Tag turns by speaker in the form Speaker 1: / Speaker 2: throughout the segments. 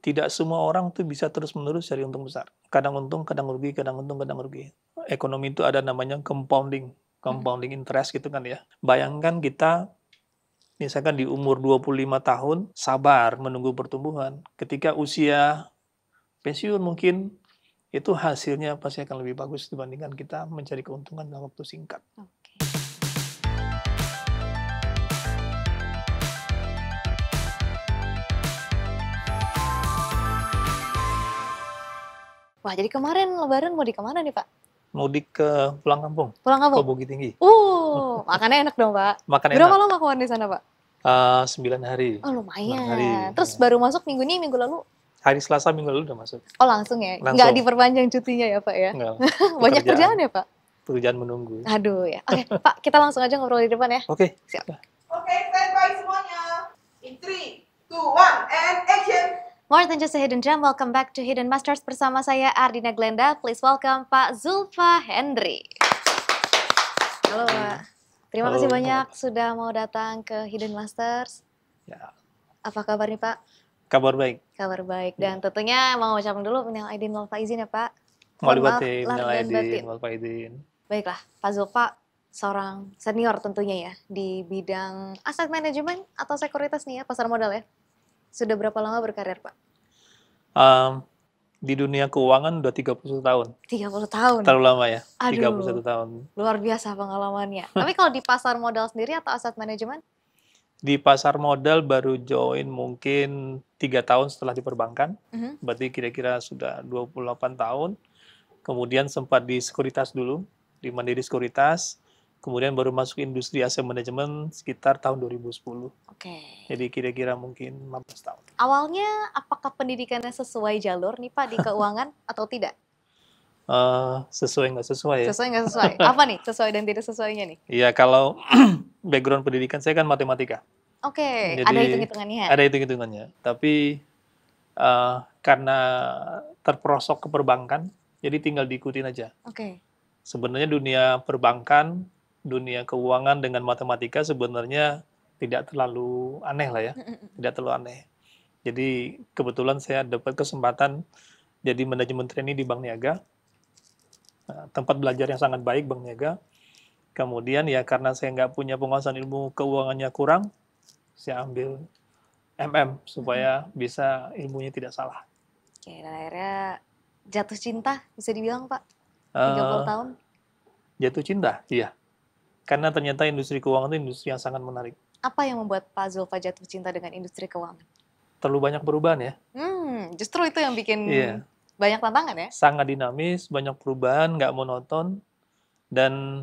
Speaker 1: Tidak semua orang tuh bisa terus-menerus cari untung besar. Kadang untung, kadang rugi, kadang untung, kadang rugi. Ekonomi itu ada namanya compounding interest gitu kan ya. Bayangkan kita misalkan di umur 25 tahun sabar menunggu pertumbuhan. Ketika usia pensiun mungkin itu hasilnya pasti akan lebih bagus dibandingkan kita mencari keuntungan dalam waktu singkat.
Speaker 2: Oke. Wah, jadi kemarin Lebaran mau di kemana nih, Pak?
Speaker 1: Mudik ke pulang kampung,
Speaker 2: Pulang
Speaker 1: ke
Speaker 2: kampung?
Speaker 1: Bukit Tinggi.
Speaker 2: Makannya enak dong, Pak.
Speaker 1: Makan
Speaker 2: Berapa
Speaker 1: enak.
Speaker 2: lama kawan di sana, Pak?
Speaker 1: 9 hari.
Speaker 2: Oh,
Speaker 1: 9 hari.
Speaker 2: lumayan. Terus baru masuk minggu ini, minggu lalu?
Speaker 1: Hari Selasa minggu lalu udah masuk.
Speaker 2: Oh, langsung ya?
Speaker 1: Langsung.
Speaker 2: Nggak diperpanjang cutinya ya, Pak ya?
Speaker 1: Enggak.
Speaker 2: Banyak kerjaan ya, Pak?
Speaker 1: Pekerjaan menunggu.
Speaker 2: Aduh ya. Oke, Pak, kita langsung aja ngobrol di depan ya.
Speaker 1: Oke.
Speaker 2: Siap.
Speaker 3: Oke, standby semuanya. In 3, 2, 1, and action.
Speaker 2: More than just a hidden gem, welcome back to Hidden Masters bersama saya Ardina Glenda. Please welcome Pak Zulfa Hendri. Halo, Pak. Terima kasih banyak sudah mau datang ke Hidden Masters.
Speaker 1: Ya.
Speaker 2: Apa kabar nih, Pak?
Speaker 1: Kabar baik.
Speaker 2: Kabar baik. Dan tentunya mau ucapkan dulu minal aidin wal faizin ya, Pak.
Speaker 1: Mohon
Speaker 2: Mohon maaf
Speaker 1: batin,
Speaker 2: lahir dan batin.
Speaker 1: wal faizin.
Speaker 2: Baiklah, Pak Zulfa seorang senior tentunya ya di bidang aset manajemen atau sekuritas nih ya, pasar modal ya. Sudah berapa lama berkarir, Pak?
Speaker 1: Di dunia keuangan udah 31 tahun.
Speaker 2: 30 tahun.
Speaker 1: Terlalu lama ya?
Speaker 2: Aduh.
Speaker 1: 31 tahun.
Speaker 2: Luar biasa pengalamannya. Tapi kalau di pasar modal sendiri atau aset manajemen?
Speaker 1: Di pasar modal baru join mungkin 3 tahun setelah di perbankan. Berarti kira-kira sudah 28 tahun. Kemudian sempat di sekuritas dulu, di Mandiri Sekuritas. Kemudian baru masuk industri aset manajemen sekitar tahun 2010.
Speaker 2: Oke.
Speaker 1: Jadi kira-kira mungkin 15 tahun.
Speaker 2: Awalnya apakah pendidikannya sesuai jalur nih Pak di keuangan atau tidak?
Speaker 1: Sesuai nggak sesuai ya?
Speaker 2: Sesuai nggak sesuai? Apa nih sesuai dan tidak sesuainya nih?
Speaker 1: Iya, kalau background pendidikan saya kan matematika.
Speaker 2: Oke,
Speaker 1: Jadi,
Speaker 2: ada hitung-hitungannya.
Speaker 1: Ada hitung-hitungannya. Tapi karena terperosok ke perbankan, jadi tinggal diikutin aja.
Speaker 2: Oke.
Speaker 1: Sebenarnya dunia perbankan, dunia keuangan dengan matematika sebenarnya tidak terlalu aneh lah ya. Tidak terlalu aneh. Jadi kebetulan saya dapat kesempatan jadi manajemen trainee di Bank Niaga. Tempat belajar yang sangat baik Bank Niaga. Kemudian ya karena saya nggak punya penguasaan ilmu keuangannya kurang, saya ambil supaya bisa ilmunya tidak salah.
Speaker 2: Oke, dan akhirnya jatuh cinta bisa dibilang Pak? 30 tahun?
Speaker 1: Jatuh cinta, iya. Karena ternyata industri keuangan itu industri yang sangat menarik.
Speaker 2: Apa yang membuat Pak Zulfa jatuh cinta dengan industri keuangan?
Speaker 1: Terlalu banyak perubahan ya.
Speaker 2: Justru itu yang bikin banyak tantangan ya?
Speaker 1: Sangat dinamis, banyak perubahan, nggak monoton, dan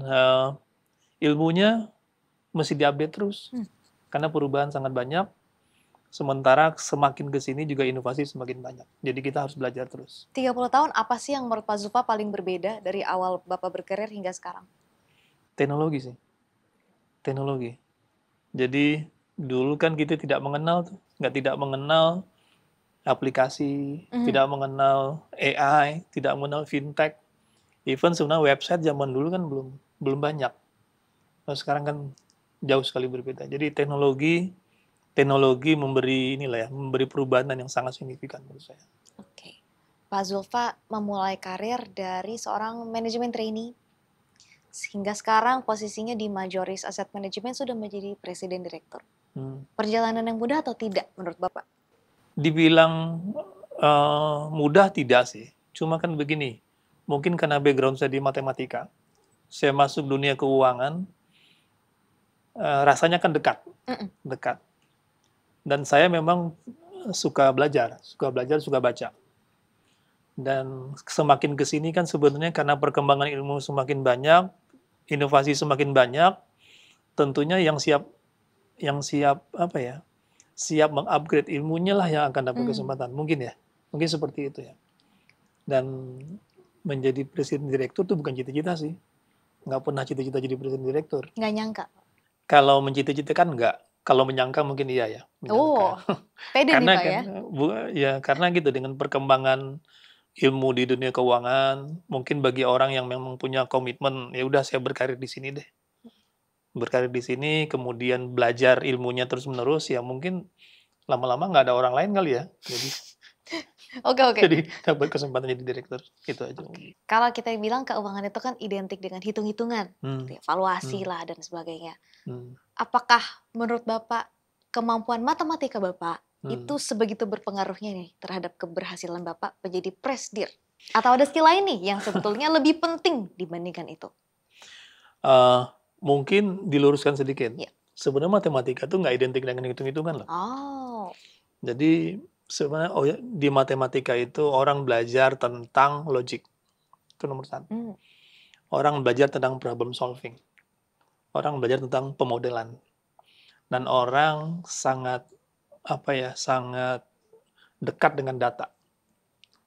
Speaker 1: ilmunya mesti diupdate terus. Karena perubahan sangat banyak, sementara semakin ke sini juga inovasi semakin banyak. Jadi kita harus belajar terus.
Speaker 2: 30 tahun apa sih yang menurut Pak Zulfa paling berbeda dari awal Bapak berkarir hingga sekarang?
Speaker 1: Teknologi sih. Teknologi. Jadi dulu kan kita tidak mengenal aplikasi, tidak mengenal AI, tidak mengenal fintech. Even sebenarnya website zaman dulu kan belum banyak. Nah, sekarang kan jauh sekali berbeda. Jadi teknologi memberi perubahan yang sangat signifikan menurut saya.
Speaker 2: Oke. Pak Zulfa memulai karir dari seorang manajemen trainee sehingga sekarang posisinya di Majoris Asset Management sudah menjadi presiden direktur. Perjalanan yang mudah atau tidak menurut Bapak?
Speaker 1: Dibilang mudah tidak sih. Cuma kan begini, mungkin karena background saya di matematika, saya masuk dunia keuangan, rasanya kan dekat. Dan saya memang suka belajar, suka baca. Dan semakin ke sini kan sebenarnya karena perkembangan ilmu semakin banyak, inovasi semakin banyak, tentunya yang siap mengupgrade ilmunya lah yang akan dapat kesempatan. Mungkin seperti itu ya. Dan menjadi presiden direktur itu bukan cita-cita sih. Nggak pernah cita-cita jadi presiden direktur.
Speaker 2: Nggak nyangka?
Speaker 1: Kalau mencita-citakan nggak. Kalau menyangka mungkin iya ya.
Speaker 2: Pede nih Pak ya?
Speaker 1: Karena gitu dengan perkembangan ilmu di dunia keuangan, mungkin bagi orang yang memang punya komitmen, ya udah saya berkarir di sini deh. Berkarir di sini, kemudian belajar ilmunya terus-menerus, ya mungkin lama-lama nggak ada orang lain kali ya. Jadi
Speaker 2: Oke.
Speaker 1: Jadi dapat kesempatan jadi direktur, itu aja.
Speaker 2: Kalau kita bilang keuangan itu kan identik dengan hitung-hitungan,
Speaker 1: Hmm.
Speaker 2: valuasi lah dan sebagainya.
Speaker 1: Hmm.
Speaker 2: Apakah menurut Bapak kemampuan matematika Bapak
Speaker 1: Hmm.
Speaker 2: itu sebegitu berpengaruhnya nih terhadap keberhasilan Bapak menjadi presdir? Atau ada skill lain nih yang sebetulnya lebih penting dibandingkan itu?
Speaker 1: Mungkin diluruskan sedikit.
Speaker 2: Ya.
Speaker 1: Sebenarnya matematika tuh nggak identik dengan hitung-hitungan loh.
Speaker 2: Oh.
Speaker 1: Jadi sebenarnya di matematika itu orang belajar tentang logik. Itu nomor satu. Orang belajar tentang problem solving. Orang belajar tentang pemodelan. Dan orang sangat sangat dekat dengan data.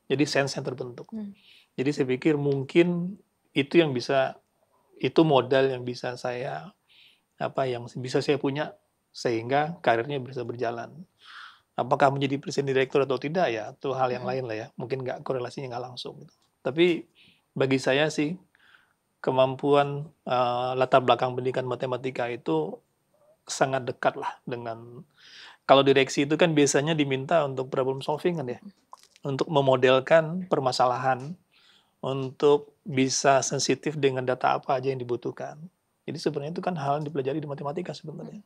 Speaker 1: Jadi sense yang terbentuk. Jadi saya pikir mungkin itu yang bisa, itu modal yang bisa saya punya sehingga karirnya bisa berjalan. Apakah menjadi presiden direktur atau tidak ya itu hal yang lain lah ya. Mungkin nggak korelasinya nggak langsung. Tapi bagi saya sih kemampuan latar belakang pendidikan matematika itu sangat dekat lah dengan, kalau direksi itu kan biasanya diminta untuk problem solving kan ya, untuk memodelkan permasalahan, untuk bisa sensitif dengan data apa aja yang dibutuhkan. Jadi sebenarnya itu kan hal yang dipelajari di matematika sebenarnya.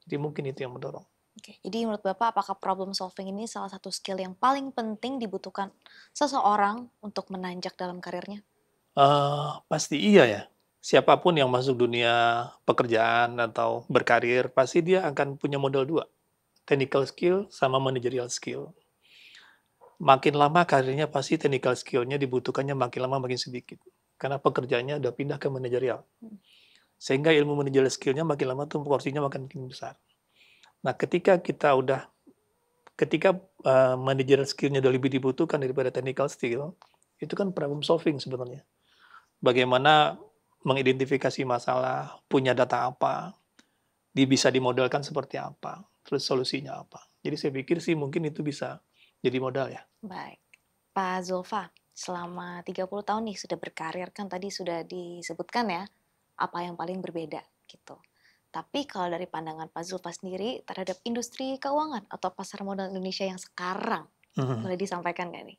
Speaker 1: Jadi mungkin itu yang mendorong.
Speaker 2: Oke, jadi menurut Bapak apakah problem solving ini salah satu skill yang paling penting dibutuhkan seseorang untuk menanjak dalam karirnya?
Speaker 1: Pasti iya ya. Siapapun yang masuk dunia pekerjaan atau berkarir, pasti dia akan punya modal dua. Technical skill sama managerial skill. Makin lama karirnya pasti technical skill-nya dibutuhkannya makin lama makin sedikit. Karena pekerjaannya udah pindah ke manajerial. Sehingga ilmu managerial skill-nya makin lama tuh porsinya makin besar. Nah ketika managerial skill-nya udah lebih dibutuhkan daripada technical skill, itu kan problem solving sebenarnya. Bagaimana mengidentifikasi masalah, punya data apa, bisa dimodelkan seperti apa, terus solusinya apa. Jadi saya pikir sih mungkin itu bisa jadi modal ya.
Speaker 2: Baik. Pak Zulfa, selama 30 tahun nih sudah berkarir, kan tadi sudah disebutkan ya, apa yang paling berbeda gitu. Tapi kalau dari pandangan Pak Zulfa sendiri terhadap industri keuangan atau pasar modal Indonesia yang sekarang, boleh disampaikan nggak nih?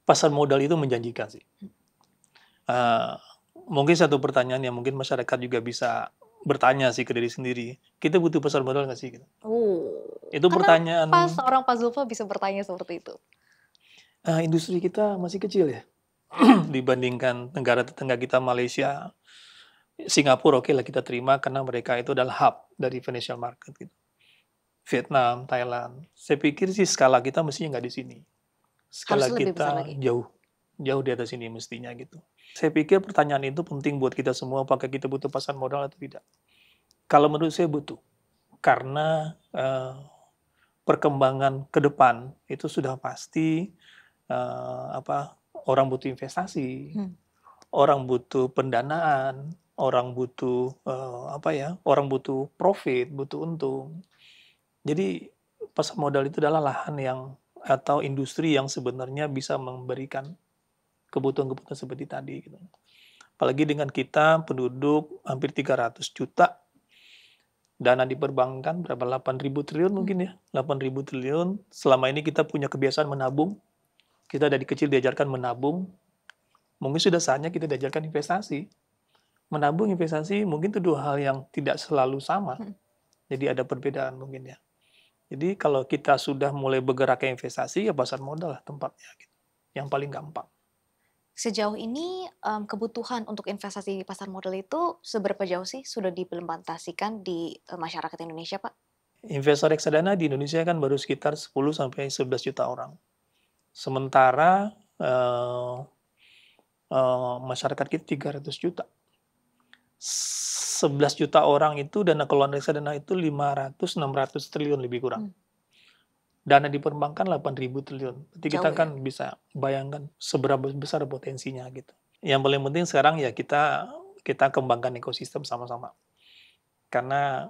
Speaker 1: Pasar modal itu menjanjikan sih. Mungkin satu pertanyaan yang mungkin masyarakat juga bisa bertanya sih ke diri sendiri, kita butuh pasar modal nggak sih? Itu pertanyaan.
Speaker 2: Kenapa seorang Pak Zulfa bisa bertanya seperti itu?
Speaker 1: Industri kita masih kecil ya, dibandingkan negara tetangga kita Malaysia, Singapura oke lah kita terima karena mereka itu adalah hub dari financial market gitu. Vietnam, Thailand, saya pikir sih skala kita mestinya nggak di sini. Skala kita jauh di atas ini mestinya gitu. Saya pikir pertanyaan itu penting buat kita semua, apakah kita butuh pasar modal atau tidak. Kalau menurut saya butuh, karena perkembangan ke depan itu sudah pasti orang butuh investasi, orang butuh pendanaan, orang butuh orang butuh profit, butuh untung. Jadi pasar modal itu adalah lahan yang atau industri yang sebenarnya bisa memberikan kebutuhan-kebutuhan seperti tadi gitu. Apalagi dengan kita penduduk hampir 300 juta, dana di perbankan berapa, 8.000 triliun mungkin ya, 8.000 triliun. Selama ini kita punya kebiasaan menabung, kita dari kecil diajarkan menabung, mungkin sudah saatnya kita diajarkan investasi. Menabung, investasi mungkin itu dua hal yang tidak selalu sama, jadi ada perbedaan mungkin ya. Jadi kalau kita sudah mulai bergerak ke investasi, ya pasar modal lah tempatnya gitu, yang paling gampang.
Speaker 2: Sejauh ini kebutuhan untuk investasi di pasar modal itu seberapa jauh sih sudah diimplementasikan di masyarakat Indonesia, Pak?
Speaker 1: Investor reksadana di Indonesia kan baru sekitar 10-11 juta orang. Sementara masyarakat kita 300 juta. 11 juta orang itu dana keluaran reksadana itu 500-600 triliun lebih kurang. Dana di perbankan 8.000 triliun. Jadi kita kan bisa bayangkan seberapa besar potensinya gitu. Yang paling penting sekarang ya kita kembangkan ekosistem sama-sama. Karena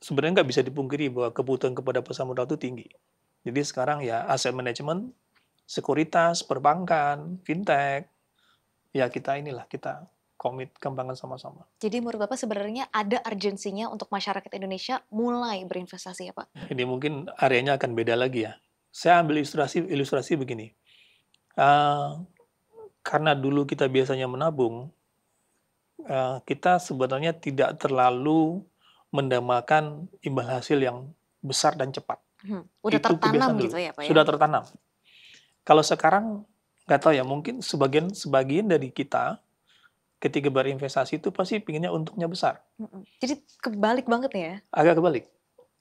Speaker 1: sebenarnya nggak bisa dipungkiri bahwa kebutuhan kepada pasar modal itu tinggi. Jadi sekarang ya aset manajemen, sekuritas, perbankan, fintech, ya kita komit kembangkan sama-sama.
Speaker 2: Jadi menurut Bapak sebenarnya ada urgensinya untuk masyarakat Indonesia mulai berinvestasi ya Pak?
Speaker 1: Ini mungkin areanya akan beda lagi ya. Saya ambil ilustrasi begini, karena dulu kita biasanya menabung, kita sebenarnya tidak terlalu mendambakan imbal hasil yang besar dan cepat.
Speaker 2: Udah
Speaker 1: Itu
Speaker 2: tertanam
Speaker 1: kebiasaan dulu,
Speaker 2: gitu ya Pak ya?
Speaker 1: sudah tertanam. Kalau sekarang nggak tahu ya, mungkin sebagian dari kita ketika berinvestasi itu pasti pinginnya untungnya besar.
Speaker 2: Jadi kebalik banget ya?
Speaker 1: Agak kebalik,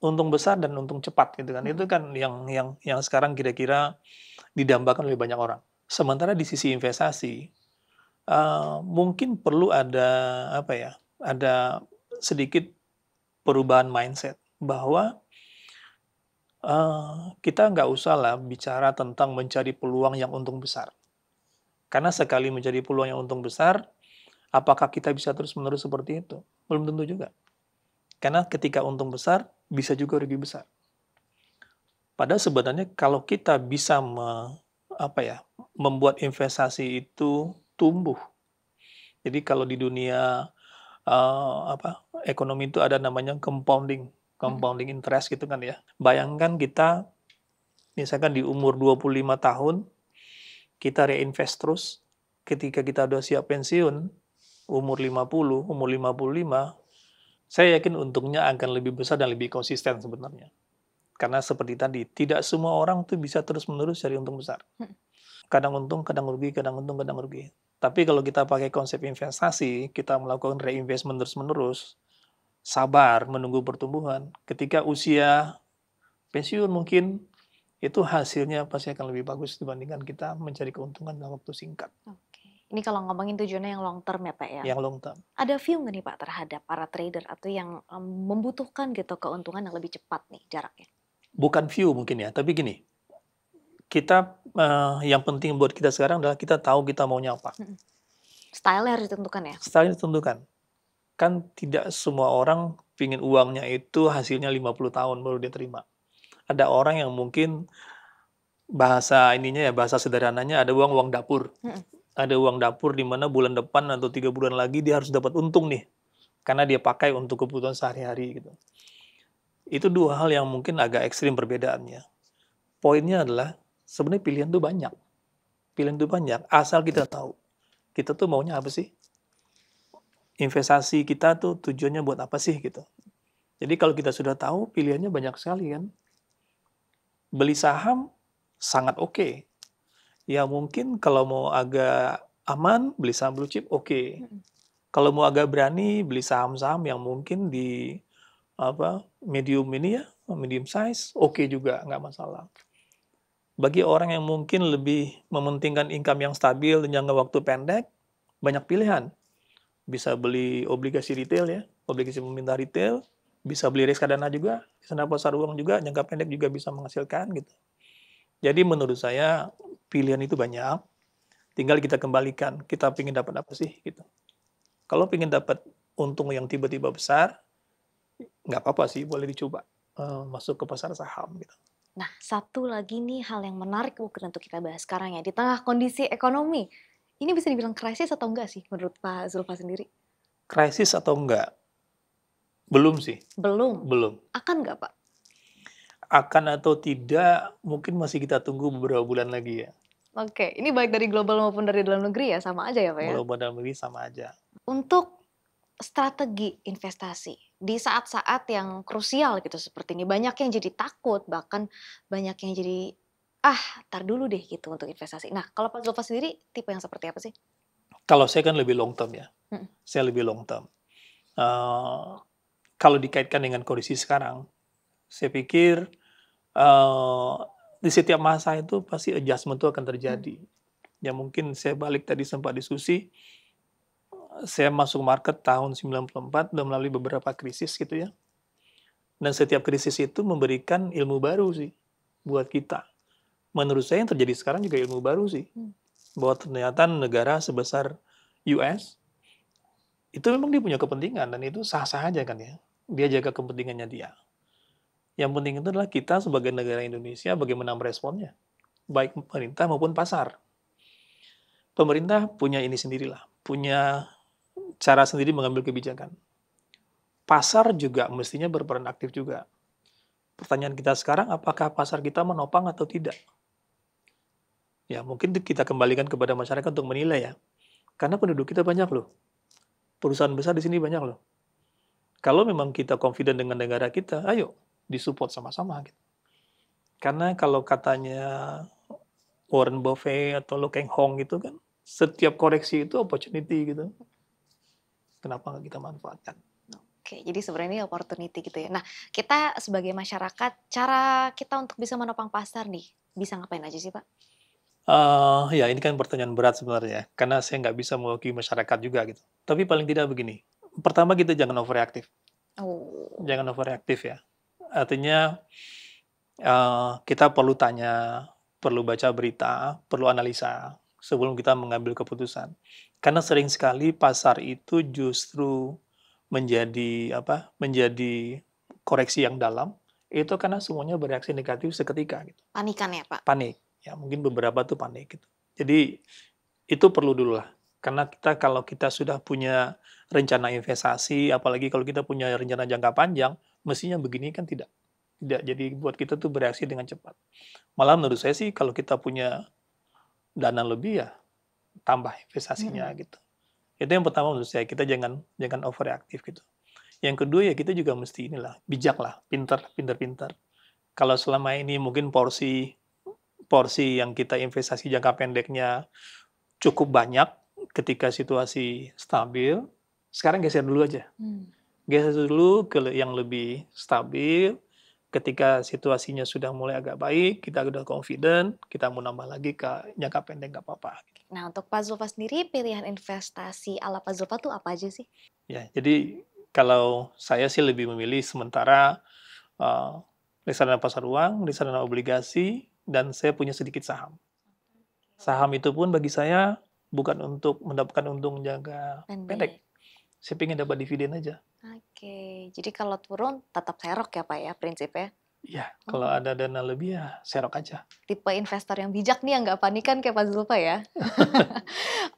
Speaker 1: untung besar dan untung cepat gitu kan. Itu kan yang sekarang kira-kira didambakan oleh banyak orang. Sementara di sisi investasi, mungkin perlu ada apa ya, ada sedikit perubahan mindset bahwa kita nggak usah lah bicara tentang mencari peluang yang untung besar. Karena sekali mencari peluang yang untung besar, apakah kita bisa terus-menerus seperti itu? Belum tentu juga. Karena ketika untung besar, bisa juga rugi besar. Padahal sebenarnya kalau kita bisa membuat investasi itu tumbuh. Jadi kalau di dunia ekonomi itu ada namanya compounding interest gitu kan ya. Bayangkan kita misalkan di umur 25 tahun kita reinvest terus, ketika kita udah siap pensiun umur 50, umur 55, saya yakin untungnya akan lebih besar dan lebih konsisten sebenarnya. Karena seperti tadi, tidak semua orang tuh bisa terus-menerus cari untung besar. Kadang untung, kadang rugi, kadang untung, kadang rugi. Tapi kalau kita pakai konsep investasi, kita melakukan reinvestment terus-menerus, sabar menunggu pertumbuhan. Ketika usia pensiun mungkin, itu hasilnya pasti akan lebih bagus dibandingkan kita mencari keuntungan dalam waktu singkat.
Speaker 2: Oke. Ini kalau ngomongin tujuannya yang long term ya Pak ya?
Speaker 1: Yang long term.
Speaker 2: Ada view nggak nih Pak terhadap para trader atau yang membutuhkan gitu keuntungan yang lebih cepat nih jaraknya?
Speaker 1: Bukan view mungkin ya, tapi gini, kita yang penting buat kita sekarang adalah kita tahu kita maunya apa.
Speaker 2: Style harus ditentukan ya?
Speaker 1: Style ditentukan. Kan tidak semua orang pingin uangnya itu hasilnya 50 tahun baru dia terima. Ada orang yang mungkin bahasa sederhananya ada uang dapur. Ada uang dapur di mana bulan depan atau 3 bulan lagi dia harus dapat untung nih. Karena dia pakai untuk kebutuhan sehari-hari gitu. Itu dua hal yang mungkin agak ekstrim perbedaannya. Poinnya adalah sebenarnya pilihan tuh banyak. Pilihan tuh banyak, asal kita tahu. Kita tuh maunya apa sih? Investasi kita tuh tujuannya buat apa sih gitu. Jadi kalau kita sudah tahu, pilihannya banyak sekali kan. Beli saham sangat oke. Ya mungkin kalau mau agak aman, beli saham blue chip oke. Kalau mau agak berani, beli saham-saham yang mungkin di medium size, oke juga, nggak masalah. Bagi orang yang mungkin lebih mementingkan income yang stabil dan jangka waktu pendek, banyak pilihan. Bisa beli obligasi retail ya, obligasi pemerintah retail, bisa beli reksadana juga, reksadana pasar uang juga, jangka pendek juga bisa menghasilkan gitu. Jadi menurut saya pilihan itu banyak, tinggal kita kembalikan, kita ingin dapat apa sih gitu. Kalau ingin dapat untung yang tiba-tiba besar, nggak apa-apa sih, boleh dicoba masuk ke pasar saham gitu.
Speaker 2: Nah, satu lagi nih hal yang menarik mungkin untuk kita bahas sekarang ya, di tengah kondisi ekonomi, ini bisa dibilang krisis atau enggak sih menurut Pak Zulfa sendiri?
Speaker 1: Krisis atau enggak? Belum sih.
Speaker 2: Belum?
Speaker 1: Belum.
Speaker 2: Akan nggak Pak?
Speaker 1: Akan atau tidak, mungkin masih kita tunggu beberapa bulan lagi ya.
Speaker 2: Oke, ini baik dari global maupun dari dalam negeri ya, sama aja ya Pak ya?
Speaker 1: Global dalam negeri sama aja.
Speaker 2: Untuk strategi investasi di saat-saat yang krusial gitu seperti ini, banyak yang jadi takut, bahkan banyak yang jadi tar dulu deh gitu untuk investasi. Nah, kalau Pak Zulfa sendiri tipe yang seperti apa sih?
Speaker 1: Kalau saya kan lebih long term ya. Saya lebih long term. Kalau dikaitkan dengan kondisi sekarang, saya pikir di setiap masa itu pasti adjustment itu akan terjadi. Ya mungkin saya balik tadi sempat diskusi, saya masuk market tahun 94 dan melalui beberapa krisis gitu ya. Dan setiap krisis itu memberikan ilmu baru sih buat kita. Menurut saya yang terjadi sekarang juga ilmu baru sih. Bahwa ternyata negara sebesar US, itu memang dia punya kepentingan dan itu sah-sah aja kan ya. Dia jaga kepentingannya dia. Yang penting itu adalah kita sebagai negara Indonesia bagaimana meresponnya. Baik pemerintah maupun pasar. Pemerintah punya ini sendirilah. Punya cara sendiri mengambil kebijakan. Pasar juga mestinya berperan aktif juga. Pertanyaan kita sekarang, apakah pasar kita menopang atau tidak? Ya, mungkin kita kembalikan kepada masyarakat untuk menilai ya. Karena penduduk kita banyak loh. Perusahaan besar di sini banyak loh. Kalau memang kita confident dengan negara kita, ayo disupport sama-sama gitu. Karena kalau katanya Warren Buffett atau Lo Keng Hong gitu kan, setiap koreksi itu opportunity gitu. Kenapa nggak kita manfaatkan?
Speaker 2: Oke, jadi sebenarnya ini opportunity gitu ya. Nah, kita sebagai masyarakat, cara kita untuk bisa menopang pasar nih, bisa ngapain aja sih, Pak?
Speaker 1: Ya ini kan pertanyaan berat sebenarnya, karena saya nggak bisa mewakili masyarakat juga gitu. Tapi paling tidak begini, pertama kita jangan overreaktif.
Speaker 2: Oh.
Speaker 1: Jangan overreaktif ya. Artinya kita perlu tanya, perlu baca berita, perlu analisa sebelum kita mengambil keputusan. Karena sering sekali pasar itu justru menjadi menjadi koreksi yang dalam, itu karena semuanya bereaksi negatif seketika gitu.
Speaker 2: Panikan ya, Pak?
Speaker 1: Panik, ya mungkin beberapa tuh panik gitu. Jadi itu perlu dulu lah, karena kalau kita sudah punya rencana investasi, apalagi kalau kita punya rencana jangka panjang, mestinya begini kan tidak jadi buat kita tuh bereaksi dengan cepat. Malah menurut saya sih kalau kita punya dana lebih ya tambah investasinya gitu. Itu yang pertama menurut saya, kita jangan overreaktif gitu. Yang kedua ya kita juga mesti bijak lah, pintar. Kalau selama ini mungkin porsi yang kita investasi jangka pendeknya cukup banyak ketika situasi stabil, sekarang geser dulu aja. Geser dulu ke yang lebih stabil. Ketika situasinya sudah mulai agak baik, kita udah confident, kita mau nambah lagi ke jangka pendek nggak apa-apa.
Speaker 2: Nah, untuk Pak Zulfa sendiri, pilihan investasi ala Pak Zulfa tuh apa aja sih?
Speaker 1: Ya, jadi kalau saya sih lebih memilih sementara reksadana pasar uang, reksadana obligasi, dan saya punya sedikit saham. Saham itu pun bagi saya bukan untuk mendapatkan untung jangka pendek. Saya ingin dapat dividen aja.
Speaker 2: Oke, jadi kalau turun tetap serok ya Pak ya prinsipnya?
Speaker 1: Iya, kalau ada dana lebih ya serok aja.
Speaker 2: Tipe investor yang bijak nih yang nggak panikan kayak Pak Zulfa ya?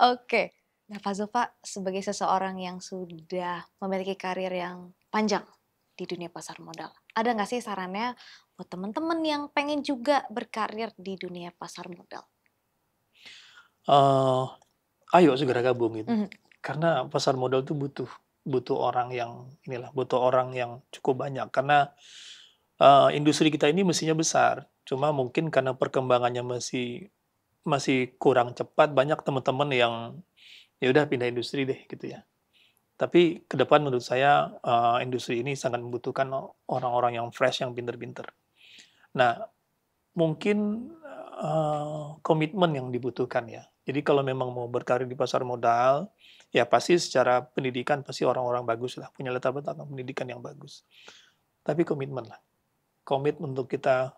Speaker 2: Oke, nah Pak Zulfa sebagai seseorang yang sudah memiliki karir yang panjang di dunia pasar modal, ada nggak sih sarannya buat teman-teman yang pengen juga berkarir di dunia pasar modal?
Speaker 1: Ayo segera gabung gitu. Karena pasar modal itu butuh orang yang cukup banyak. Karena industri kita ini mestinya besar, cuma mungkin karena perkembangannya masih kurang cepat, banyak teman-teman yang ya udah pindah industri deh gitu ya. Tapi ke depan menurut saya industri ini sangat membutuhkan orang-orang yang fresh, yang pinter-pinter. Nah, mungkin komitmen yang dibutuhkan ya. Jadi kalau memang mau berkarir di pasar modal, ya pasti secara pendidikan pasti orang-orang bagus lah, punya latar belakang pendidikan yang bagus. Tapi komitmen lah. Komit untuk kita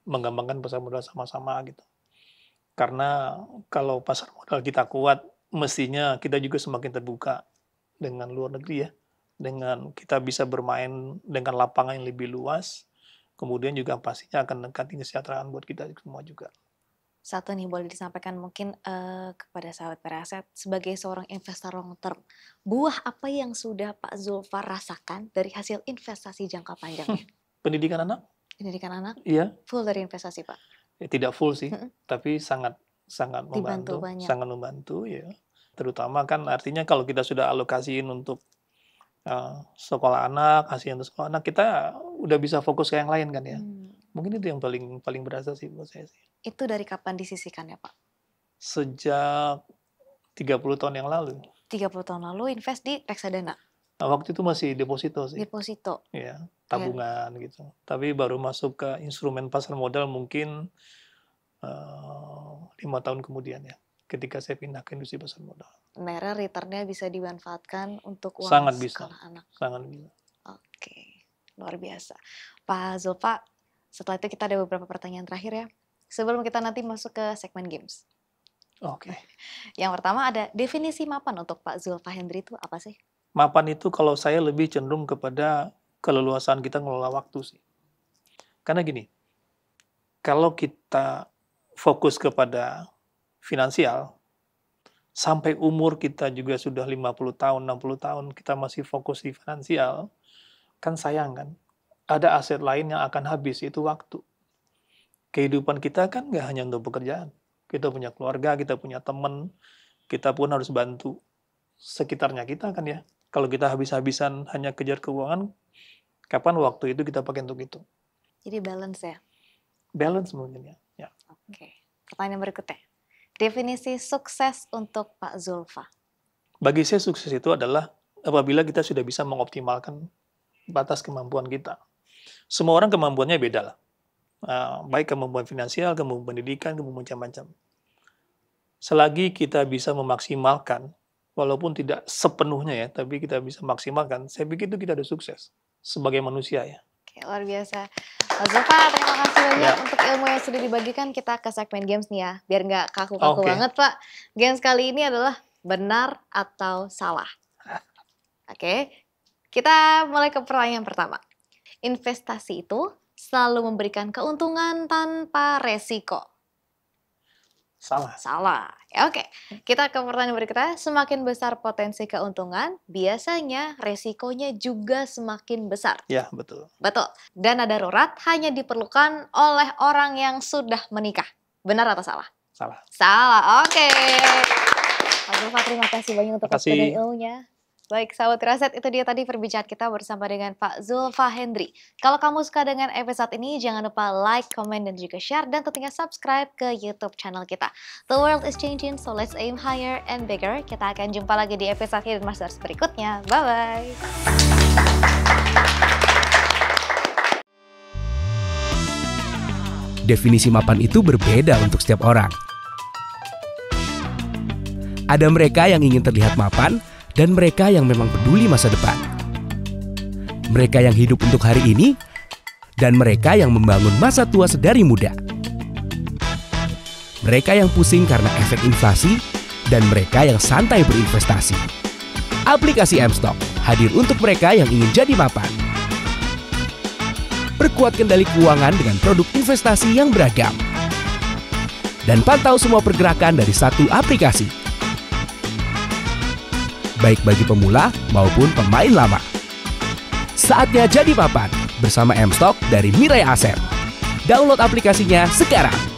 Speaker 1: mengembangkan pasar modal sama-sama gitu. Karena kalau pasar modal kita kuat, mestinya kita juga semakin terbuka dengan luar negeri ya. Dengan kita bisa bermain dengan lapangan yang lebih luas, kemudian juga pastinya akan meningkatkan kesejahteraan buat kita semua juga.
Speaker 2: Satu nih boleh disampaikan mungkin kepada sahabat Peraset sebagai seorang investor long term, buah apa yang sudah Pak Zulfa rasakan dari hasil investasi jangka panjangnya?
Speaker 1: Pendidikan anak?
Speaker 2: Pendidikan anak?
Speaker 1: Iya.
Speaker 2: Full dari investasi Pak?
Speaker 1: Ya, tidak full sih, tapi sangat
Speaker 2: Dibantu
Speaker 1: membantu,
Speaker 2: banyak.
Speaker 1: sangat membantu ya. Terutama kan artinya kalau kita sudah alokasiin untuk sekolah anak, hasil untuk sekolah anak, kita udah bisa fokus ke yang lain kan ya. Mungkin itu yang paling berasa sih buat saya sih.
Speaker 2: Itu dari kapan disisihkan ya Pak?
Speaker 1: Sejak 30 tahun yang lalu.
Speaker 2: 30 tahun lalu invest di reksadana?
Speaker 1: Nah, waktu itu masih deposito sih.
Speaker 2: Deposito?
Speaker 1: Ya, tabungan gitu. Tapi baru masuk ke instrumen pasar modal mungkin 5 tahun kemudian ya, ketika saya pindah ke industri pasar modal.
Speaker 2: Merah returnnya bisa dimanfaatkan untuk uang
Speaker 1: sangat bisa,
Speaker 2: sekolah anak?
Speaker 1: Sangat bisa.
Speaker 2: Oke, luar biasa. Pak Zulfa, setelah itu kita ada beberapa pertanyaan terakhir ya. Sebelum kita nanti masuk ke segmen games.
Speaker 1: Oke.
Speaker 2: Yang pertama ada definisi mapan untuk Pak Zulfa Hendri itu apa sih?
Speaker 1: Mapan itu kalau saya lebih cenderung kepada keleluasaan kita ngelola waktu sih. Karena gini, kalau kita fokus kepada finansial, sampai umur kita juga sudah 50 tahun, 60 tahun, kita masih fokus di finansial, kan sayang kan? ada aset lain yang akan habis, itu waktu. Kehidupan kita kan nggak hanya untuk pekerjaan. Kita punya keluarga, kita punya teman, kita pun harus bantu sekitarnya kita kan ya. Kalau kita habis-habisan hanya kejar keuangan, kapan waktu itu kita pakai untuk itu?
Speaker 2: Jadi balance ya?
Speaker 1: Balance mungkin ya.
Speaker 2: Oke. Pertanyaan berikutnya. Definisi sukses untuk Pak Zulfa.
Speaker 1: Bagi saya sukses itu adalah apabila kita sudah bisa mengoptimalkan batas kemampuan kita. Semua orang kemampuannya beda lah. Baik kemampuan finansial, kemampuan pendidikan, kemampuan macam-macam. Selagi kita bisa memaksimalkan, walaupun tidak sepenuhnya ya, tapi kita bisa maksimalkan, saya pikir itu kita ada sukses sebagai manusia ya.
Speaker 2: Oke, luar biasa. Pak Zulfa, terima kasih banyak untuk ilmu yang sudah dibagikan. Kita ke segmen games nih ya, biar nggak kaku-kaku banget Pak. Games kali ini adalah benar atau salah. Oke, kita mulai ke pertanyaan pertama. Investasi itu selalu memberikan keuntungan tanpa resiko.
Speaker 1: Salah.
Speaker 2: Salah. Ya, oke. Kita ke pertanyaan berikutnya. Semakin besar potensi keuntungan, biasanya resikonya juga semakin besar.
Speaker 1: Ya, betul.
Speaker 2: Betul. Dana darurat hanya diperlukan oleh orang yang sudah menikah. Benar atau salah?
Speaker 1: Salah.
Speaker 2: Salah. Oke. Pak Zulfa, terima kasih banyak untuk waktu dan ilmunya. Baik, sahabat Firasat, itu dia tadi perbincangan kita bersama dengan Pak Zulfa Hendri. Kalau kamu suka dengan episode ini, jangan lupa like, comment, dan juga share, dan tentunya subscribe ke YouTube channel kita. The world is changing, so let's aim higher and bigger. Kita akan jumpa lagi di episode Hidden Masters berikutnya. Bye-bye!
Speaker 4: Definisi mapan itu berbeda untuk setiap orang. Ada mereka yang ingin terlihat mapan, dan mereka yang memang peduli masa depan. Mereka yang hidup untuk hari ini, dan mereka yang membangun masa tua sedari muda. Mereka yang pusing karena efek inflasi, dan mereka yang santai berinvestasi. Aplikasi M-Stock hadir untuk mereka yang ingin jadi mapan. Perkuat kendali keuangan dengan produk investasi yang beragam. Dan pantau semua pergerakan dari satu aplikasi. Baik bagi pemula maupun pemain lama. Saatnya jadi mapan bersama M-Stock dari Mirai Asset. Download aplikasinya sekarang.